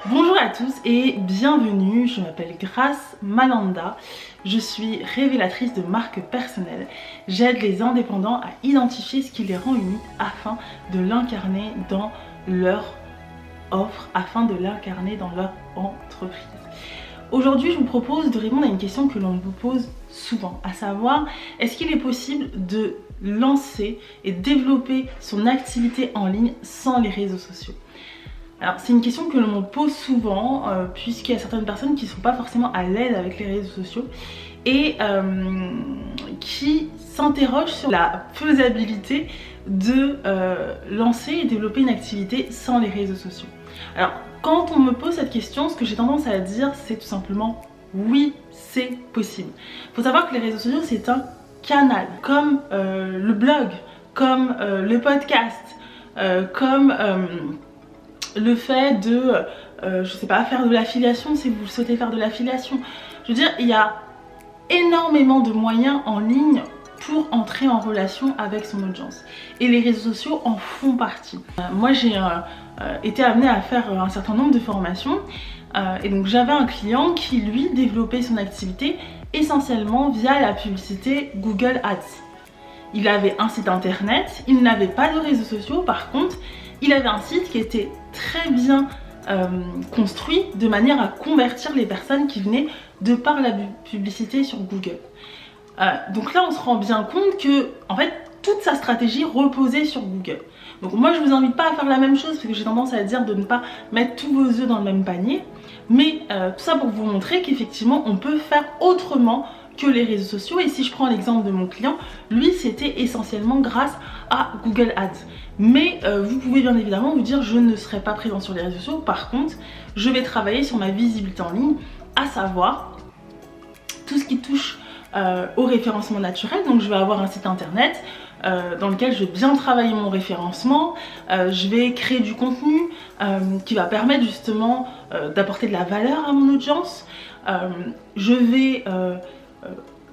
Bonjour à tous et bienvenue, je m'appelle Grace Malanda, je suis révélatrice de marques personnelles. J'aide les indépendants à identifier ce qui les rend uniques afin de l'incarner dans leur offre, afin de l'incarner dans leur entreprise. Aujourd'hui, je vous propose de répondre à une question que l'on vous pose souvent, à savoir, est-ce qu'il est possible de lancer et développer son activité en ligne sans les réseaux sociaux ? Alors c'est une question que l'on me pose souvent puisqu'il y a certaines personnes qui ne sont pas forcément à l'aise avec les réseaux sociaux et qui s'interrogent sur la faisabilité de lancer et développer une activité sans les réseaux sociaux. Alors quand on me pose cette question, ce que j'ai tendance à dire c'est tout simplement oui, c'est possible. Il faut savoir que les réseaux sociaux c'est un canal comme le blog, comme le podcast, comme le fait de, je sais pas, faire de l'affiliation si vous souhaitez faire de l'affiliation. Je veux dire, il y a énormément de moyens en ligne pour entrer en relation avec son audience. Et les réseaux sociaux en font partie. Moi j'ai été amenée à faire un certain nombre de formations et donc j'avais un client qui lui développait son activité essentiellement via la publicité Google Ads. Il avait un site internet, il n'avait pas de réseaux sociaux, par contre il avait un site qui était très bien construit de manière à convertir les personnes qui venaient de par la publicité sur Google. Donc là on se rend bien compte que en fait toute sa stratégie reposait sur Google. Donc moi je vous invite pas à faire la même chose parce que j'ai tendance à dire de ne pas mettre tous vos œufs dans le même panier, mais tout ça pour vous montrer qu'effectivement on peut faire autrement que les réseaux sociaux. Et si je prends l'exemple de mon client, lui c'était essentiellement grâce à Google Ads. Mais vous pouvez bien évidemment vous dire je ne serai pas présent sur les réseaux sociaux, par contre je vais travailler sur ma visibilité en ligne, à savoir tout ce qui touche au référencement naturel. Donc je vais avoir un site internet dans lequel je vais bien travailler mon référencement, je vais créer du contenu qui va permettre justement d'apporter de la valeur à mon audience, je vais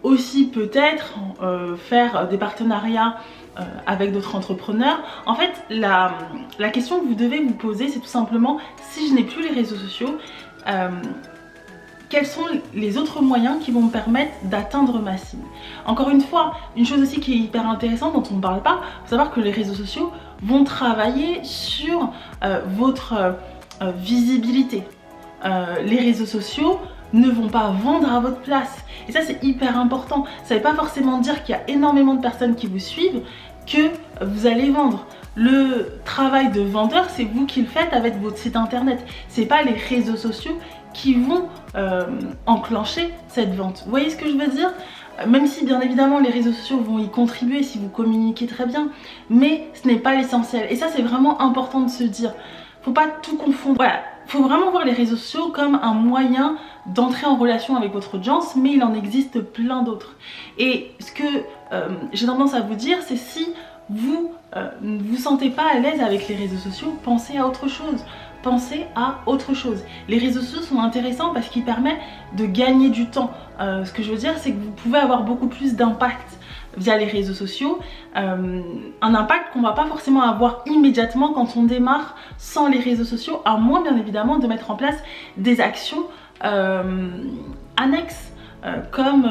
aussi peut-être faire des partenariats avec d'autres entrepreneurs. En fait la question que vous devez vous poser c'est tout simplement, si je n'ai plus les réseaux sociaux, quels sont les autres moyens qui vont me permettre d'atteindre ma cible. Encore une fois, une chose aussi qui est hyper intéressante dont on ne parle pas, il faut savoir que les réseaux sociaux vont travailler sur votre visibilité. Les réseaux sociaux ne vont pas vendre à votre place. Et ça c'est hyper important. Ça ne veut pas forcément dire qu'il y a énormément de personnes qui vous suivent que vous allez vendre. Le travail de vendeur, c'est vous qui le faites avec votre site internet. C'est pas les réseaux sociaux qui vont enclencher cette vente. Vous voyez ce que je veux dire ? Même si bien évidemment les réseaux sociaux vont y contribuer si vous communiquez très bien, mais ce n'est pas l'essentiel. Et ça c'est vraiment important de se dire. Faut pas tout confondre. Voilà, faut vraiment voir les réseaux sociaux comme un moyen d'entrer en relation avec votre audience, mais il en existe plein d'autres. Et ce que j'ai tendance à vous dire, c'est si vous ne vous sentez pas à l'aise avec les réseaux sociaux, pensez à autre chose. Pensez à autre chose. Les réseaux sociaux sont intéressants parce qu'ils permettent de gagner du temps. Ce que je veux dire, c'est que vous pouvez avoir beaucoup plus d'impact via les réseaux sociaux, un impact qu'on va pas forcément avoir immédiatement quand on démarre sans les réseaux sociaux, à moins bien évidemment de mettre en place des actions annexes comme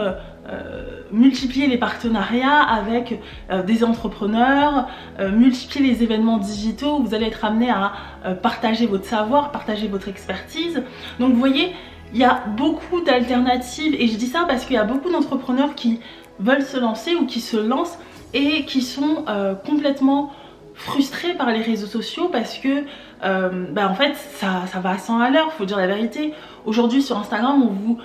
multiplier les partenariats avec des entrepreneurs, multiplier les événements digitaux où vous allez être amené à partager votre savoir, partager votre expertise. Donc vous voyez, il y a beaucoup d'alternatives et je dis ça parce qu'il y a beaucoup d'entrepreneurs qui veulent se lancer ou qui se lancent et qui sont complètement frustrés par les réseaux sociaux parce que en fait ça va à 100 à l'heure, faut dire la vérité. Aujourd'hui sur Instagram on vous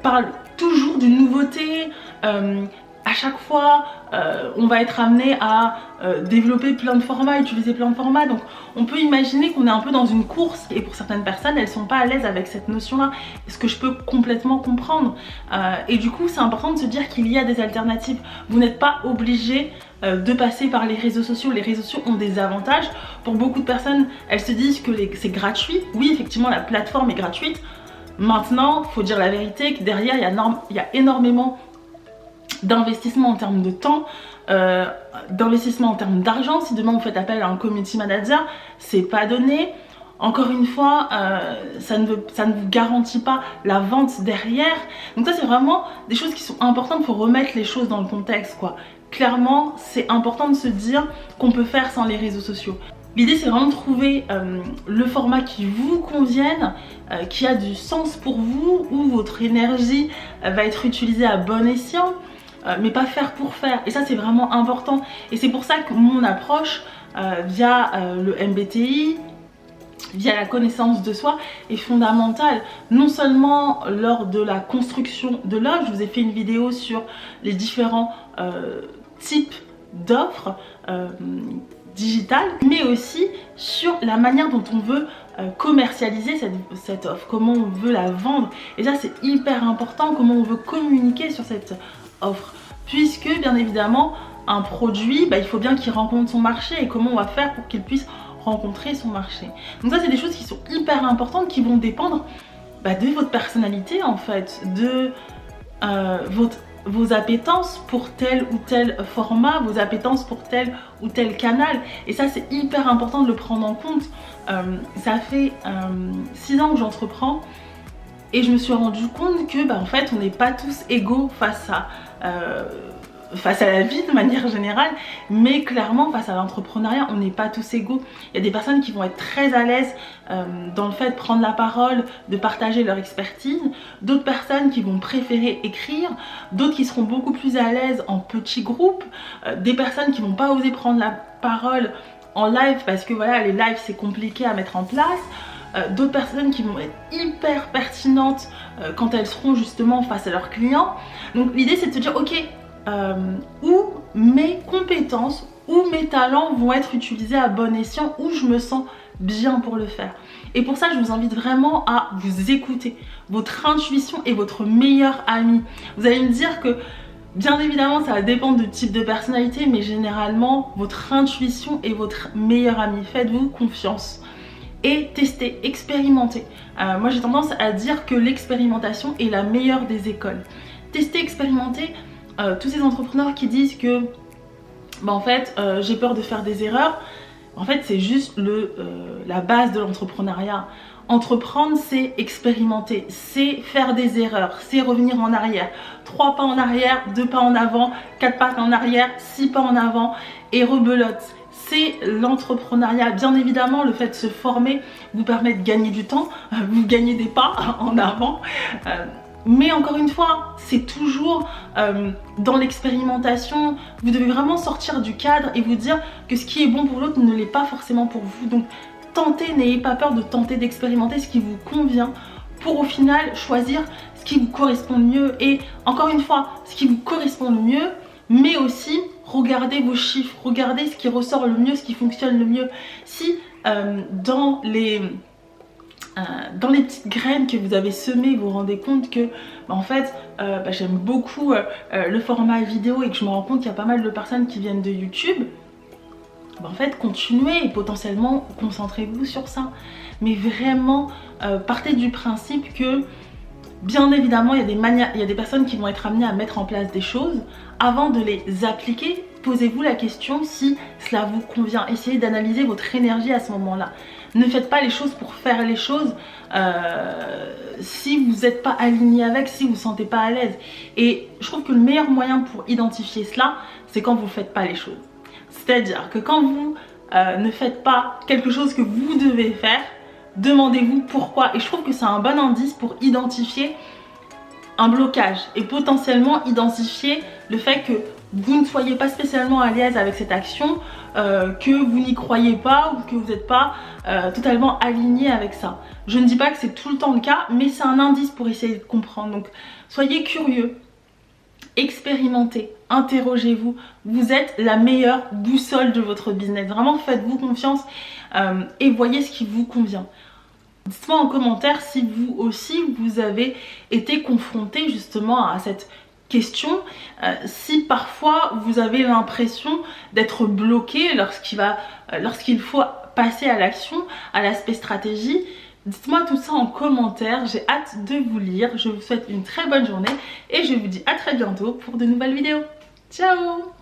parle toujours d'une nouveauté, à chaque fois on va être amené à développer plein de formats, utiliser plein de formats, donc on peut imaginer qu'on est un peu dans une course et pour certaines personnes elles sont pas à l'aise avec cette notion là, ce que je peux complètement comprendre, et du coup c'est important de se dire qu'il y a des alternatives. Vous n'êtes pas obligé de passer par les réseaux sociaux. Les réseaux sociaux ont des avantages. Pour beaucoup de personnes elles se disent que c'est gratuit. Oui effectivement la plateforme est gratuite. Maintenant faut dire la vérité que derrière il y a énormément d'investissement en termes de temps, d'investissement en termes d'argent. Si demain vous faites appel à un community manager, c'est pas donné. Encore une fois, ça ne vous garantit pas la vente derrière. Donc ça, c'est vraiment des choses qui sont importantes pour remettre les choses dans le contexte, quoi. Clairement, c'est important de se dire qu'on peut faire sans les réseaux sociaux. L'idée, c'est vraiment de trouver le format qui vous convienne, qui a du sens pour vous, où votre énergie va être utilisée à bon escient, mais pas faire pour faire. Et ça, c'est vraiment important. Et c'est pour ça que mon approche via le MBTI, via la connaissance de soi, est fondamentale. Non seulement lors de la construction de l'offre, je vous ai fait une vidéo sur les différents types d'offres digitales, mais aussi sur la manière dont on veut commercialiser cette offre, comment on veut la vendre. Et ça, c'est hyper important, comment on veut communiquer sur cette offre, puisque bien évidemment un produit, il faut bien qu'il rencontre son marché, et comment on va faire pour qu'il puisse rencontrer son marché. Donc ça, c'est des choses qui sont hyper importantes, qui vont dépendre de votre personnalité en fait, de vos appétences pour tel ou tel format, vos appétences pour tel ou tel canal. Et ça, c'est hyper important de le prendre en compte. Ça fait 6 ans que j'entreprends et je me suis rendu compte que en fait, on n'est pas tous égaux face à la vie de manière générale, mais clairement face à l'entrepreneuriat, on n'est pas tous égaux. Il y a des personnes qui vont être très à l'aise dans le fait de prendre la parole, de partager leur expertise, d'autres personnes qui vont préférer écrire, d'autres qui seront beaucoup plus à l'aise en petits groupes, des personnes qui vont pas oser prendre la parole en live parce que voilà, les lives c'est compliqué à mettre en place. D'autres personnes qui vont être hyper pertinentes quand elles seront justement face à leurs clients. Donc l'idée, c'est de se dire ok, où mes compétences, où mes talents vont être utilisés à bon escient, où je me sens bien pour le faire. Et pour ça, je vous invite vraiment à vous écouter. Votre intuition est votre meilleur ami. Vous allez me dire que bien évidemment, ça va dépendre du type de personnalité, mais généralement, votre intuition est votre meilleur ami. Faites-vous confiance et testez, expérimentez. Moi, j'ai tendance à dire que l'expérimentation est la meilleure des écoles. Testez, expérimentez. Tous ces entrepreneurs qui disent que en fait j'ai peur de faire des erreurs, en fait c'est juste la base de l'entrepreneuriat. Entreprendre, c'est expérimenter, c'est faire des erreurs, c'est revenir en arrière. 3 pas en arrière, 2 pas en avant, 4 pas en arrière, 6 pas en avant et rebelote. C'est l'entrepreneuriat. Bien évidemment, le fait de se former vous permet de gagner du temps, vous gagnez des pas en avant. Mais encore une fois, c'est toujours dans l'expérimentation. Vous devez vraiment sortir du cadre et vous dire que ce qui est bon pour l'autre ne l'est pas forcément pour vous. Donc tentez, n'ayez pas peur de tenter d'expérimenter ce qui vous convient pour au final choisir ce qui vous correspond le mieux. Et encore une fois, ce qui vous correspond le mieux, mais aussi regardez vos chiffres, regardez ce qui ressort le mieux, ce qui fonctionne le mieux. Si dans les petites graines que vous avez semées, vous vous rendez compte que en fait j'aime beaucoup le format vidéo et que je me rends compte qu'il y a pas mal de personnes qui viennent de YouTube, en fait continuez et potentiellement concentrez-vous sur ça. Mais vraiment partez du principe que bien évidemment il y a des personnes qui vont être amenées à mettre en place des choses. Avant de les appliquer, posez-vous la question si cela vous convient. Essayez d'analyser votre énergie à ce moment-là. Ne faites pas les choses pour faire les choses si vous n'êtes pas aligné avec, si vous ne vous sentez pas à l'aise. Et je trouve que le meilleur moyen pour identifier cela, c'est quand vous ne faites pas les choses. C'est-à-dire que quand vous ne faites pas quelque chose que vous devez faire, demandez-vous pourquoi. Et je trouve que c'est un bon indice pour identifier un blocage et potentiellement identifier le fait que vous ne soyez pas spécialement à l'aise avec cette action, que vous n'y croyez pas ou que vous n'êtes pas totalement aligné avec ça. Je ne dis pas que c'est tout le temps le cas, mais c'est un indice pour essayer de comprendre. Donc soyez curieux, expérimentez, interrogez-vous. Vous êtes la meilleure boussole de votre business. Vraiment, faites-vous confiance et voyez ce qui vous convient. Dites-moi en commentaire si vous aussi vous avez été confronté justement à cette question, si parfois vous avez l'impression d'être bloqué lorsqu'il faut passer à l'action, à l'aspect stratégie. Dites-moi tout ça en commentaire, j'ai hâte de vous lire. Je vous souhaite une très bonne journée et je vous dis à très bientôt pour de nouvelles vidéos. Ciao!